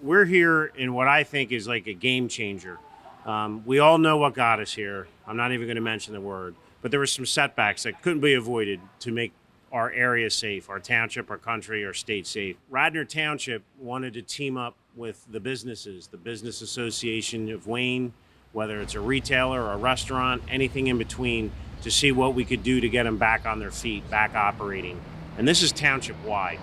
we're here in what I think is like a game changer. We all know what got us here. I'm not even going to mention the word, but there were some setbacks that couldn't be avoided to make our area safe, our township, our country, our state safe. Radnor Township wanted to team up with the businesses, the Business Association of Wayne, whether it's a retailer or a restaurant, anything in between, to see what we could do to get them back on their feet, back operating. And this is township-wide.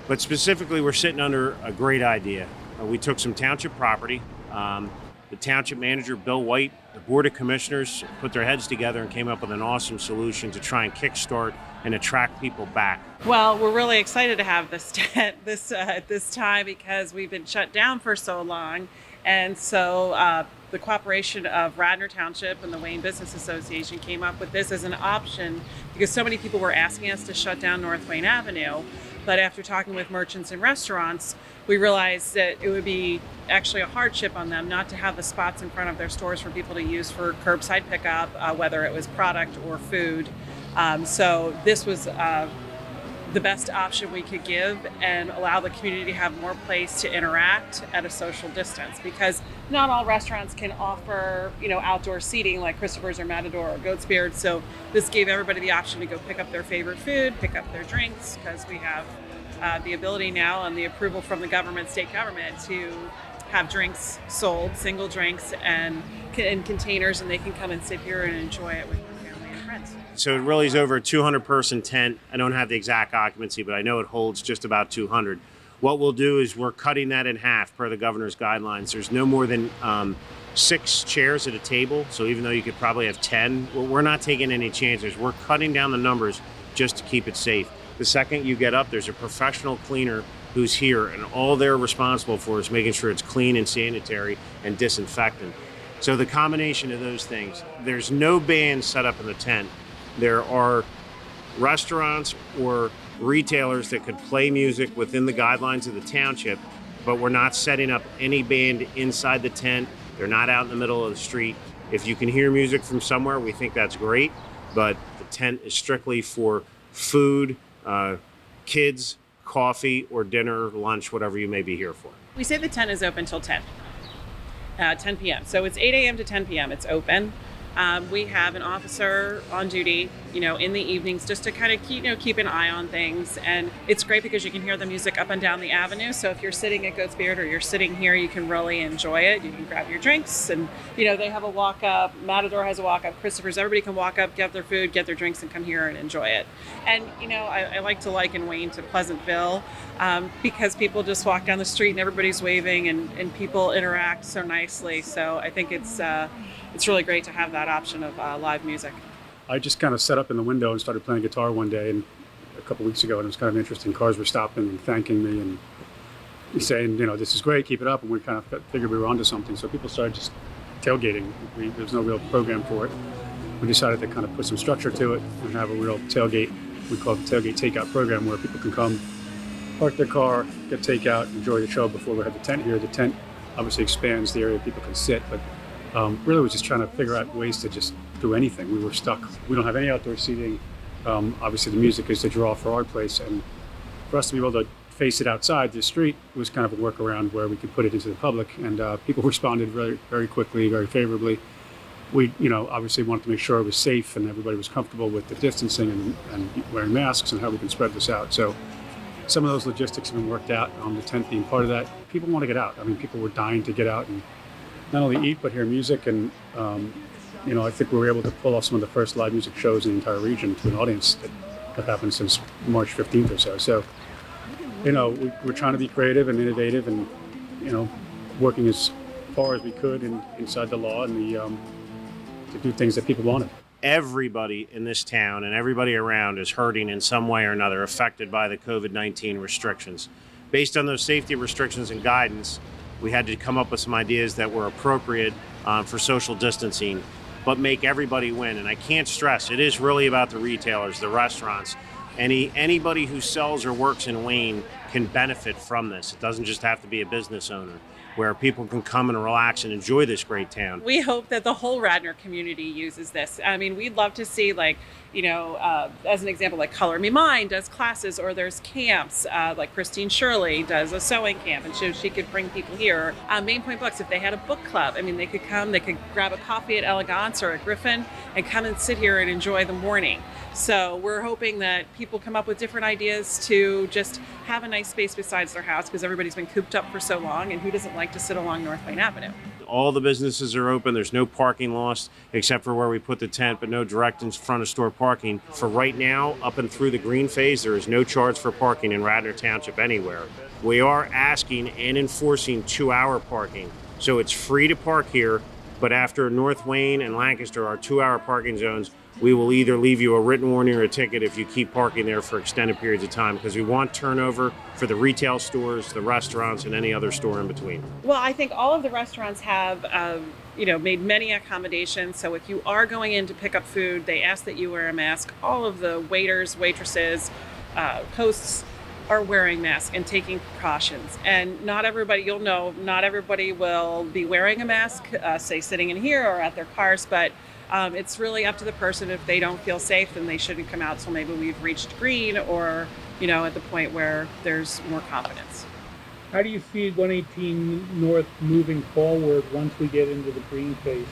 But specifically, we're sitting under a great idea. We took some township property. The township manager, Bill White, the Board of Commissioners put their heads together and came up with an awesome solution to try and kickstart and attract people back. Well, we're really excited to have this tent at this time because we've been shut down for so long. And so the cooperation of Radnor Township and the Wayne Business Association came up with this as an option because so many people were asking us to shut down North Wayne Avenue. But after talking with merchants and restaurants, we realized that it would be actually a hardship on them not to have the spots in front of their stores for people to use for curbside pickup, whether it was product or food. So this was the best option we could give and allow the community to have more place to interact at a social distance, because not all restaurants can offer, outdoor seating like Christopher's or Matador or Goat's Beard. So this gave everybody the option to go pick up their favorite food, pick up their drinks, because we have the ability now and the approval from the government, state government, to have drinks sold, single drinks, and in containers, and they can come and sit here and enjoy it with their family and friends. So it really is over a 200-person tent. I don't have the exact occupancy, but I know it holds just about 200. What we'll do is we're cutting that in half per the governor's guidelines. There's no more than 6 chairs at a table. So even though you could probably have 10, we're not taking any chances. We're cutting down the numbers just to keep it safe. The second you get up, there's a professional cleaner who's here, and all they're responsible for is making sure it's clean and sanitary and disinfectant. So the combination of those things, there's no band set up in the tent. There are restaurants or retailers that could play music within the guidelines of the township, but we're not setting up any band inside the tent. They're not out in the middle of the street. If you can hear music from somewhere, we think that's great, but the tent is strictly for food, kids, coffee, or dinner, lunch, whatever you may be here for. We say the tent is open till 10 p.m. So it's 8 a.m. to 10 p.m. It's open. We have an officer on duty, in the evenings just to kind of keep an eye on things. And it's great because you can hear the music up and down the avenue. So if you're sitting at Goat's Beard or you're sitting here, you can really enjoy it. You can grab your drinks and, they have a walk up. Matador has a walk up. Christopher's, everybody can walk up, get their food, get their drinks, and come here and enjoy it. And, I like to liken Wayne to Pleasantville because people just walk down the street and everybody's waving and people interact so nicely. So I think it's really great to have that option of live music. I just kind of set up in the window and started playing guitar one day and a couple weeks ago, and it was kind of interesting. Cars were stopping and thanking me and saying, this is great, keep it up. And we kind of figured we were onto something. So people started just tailgating. There's no real program for it. We decided to kind of put some structure to it and have a real tailgate. We call it the tailgate takeout program, where people can come, park their car, get takeout, enjoy the show before we had the tent here. The tent obviously expands the area people can sit, but really was just trying to figure out ways to just do anything. We were stuck. We don't have any outdoor seating. Obviously the music is the draw for our place, and for us to be able to face it outside the street was kind of a workaround where we could put it into the public, and people responded very, very quickly, very favorably. We, obviously wanted to make sure it was safe and everybody was comfortable with the distancing and wearing masks and how we can spread this out. So some of those logistics have been worked out, the tent being part of that. People want to get out. People were dying to get out and not only eat, but hear music. And, I think we were able to pull off some of the first live music shows in the entire region to an audience that happened since March 15th or so. So, we're trying to be creative and innovative and, working as far as we could inside the law and to do things that people wanted. Everybody in this town and everybody around is hurting in some way or another, affected by the COVID-19 restrictions. Based on those safety restrictions and guidance, we had to come up with some ideas that were appropriate for social distancing, but make everybody win. And I can't stress, it is really about the retailers, the restaurants. Anybody who sells or works in Wayne can benefit from this. It doesn't just have to be a business owner, where people can come and relax and enjoy this great town. We hope that the whole Radnor community uses this. I mean, we'd love to see, like, as an example, like Color Me Mine does classes, or there's camps, like Christine Shirley does a sewing camp, and she could bring people here. Main Point Books, if they had a book club, I mean, they could come, they could grab a coffee at Elegance or at Griffin and come and sit here and enjoy the morning. So we're hoping that people come up with different ideas to just have a nice space besides their house, because everybody's been cooped up for so long, and who doesn't like to sit along North Main Avenue? All the businesses are open. There's no parking lost except for where we put the tent, but no direct in front of store parking. For right now, up and through the green phase, there is no charge for parking in Radnor Township anywhere. We are asking and enforcing 2-hour parking. So it's free to park here, but after North Wayne and Lancaster are 2-hour parking zones, we will either leave you a written warning or a ticket if you keep parking there for extended periods of time, because we want turnover for the retail stores, the restaurants, and any other store in between. Well, I think all of the restaurants have, made many accommodations. So if you are going in to pick up food, they ask that you wear a mask. All of the waiters, waitresses, hosts are wearing masks and taking precautions. And not everybody will be wearing a mask, say sitting in here or at their cars, but it's really up to the person. If they don't feel safe, then they shouldn't come out till maybe we've reached green, or, at the point where there's more confidence. How do you see 118 North moving forward once we get into the green phase?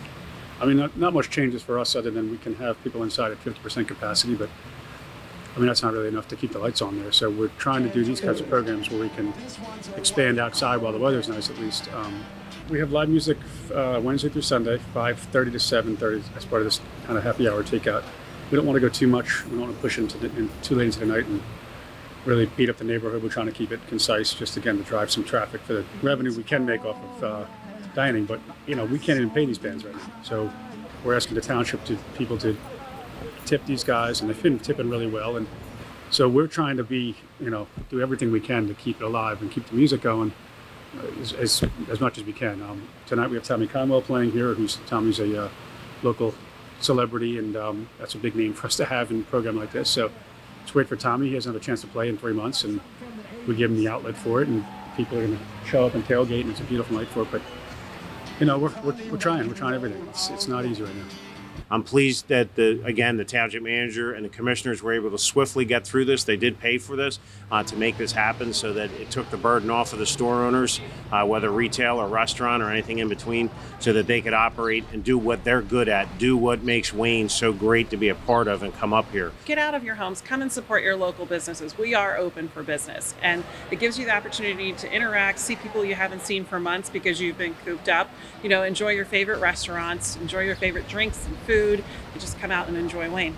I mean, not much changes for us other than we can have people inside at 50% capacity, but I mean, that's not really enough to keep the lights on there. So we're trying to do these types of programs where we can expand outside while the weather's nice, at least. We have live music Wednesday through Sunday, 5:30 to 7:30 as part of this kind of happy hour takeout. We don't want to go too much. We don't want to push into too late into the night and really beat up the neighborhood. We're trying to keep it concise, just again to drive some traffic for the revenue we can make off of dining. But we can't even pay these bands right now. So we're asking the township people to tip these guys, and they've been tipping really well. And so we're trying to do everything we can to keep it alive and keep the music going as much as we can. Tonight we have Tommy Conwell playing here. Tommy's a local celebrity, and that's a big name for us to have in a program like this. So let's wait for Tommy. He hasn't had a chance to play in 3 months, and we give him the outlet for it, and people are going to show up and tailgate, and it's a beautiful night for it. But we're trying everything. It's not easy right now. I'm pleased that the township manager and the commissioners were able to swiftly get through this. They did pay for this to make this happen, so that it took the burden off of the store owners, whether retail or restaurant or anything in between, so that they could operate and do what they're good at, do what makes Wayne so great to be a part of, and come up here. Get out of your homes, come and support your local businesses. We are open for business, and it gives you the opportunity to interact, see people you haven't seen for months because you've been cooped up. Enjoy your favorite restaurants, enjoy your favorite drinks and food. You just come out and enjoy Wayne.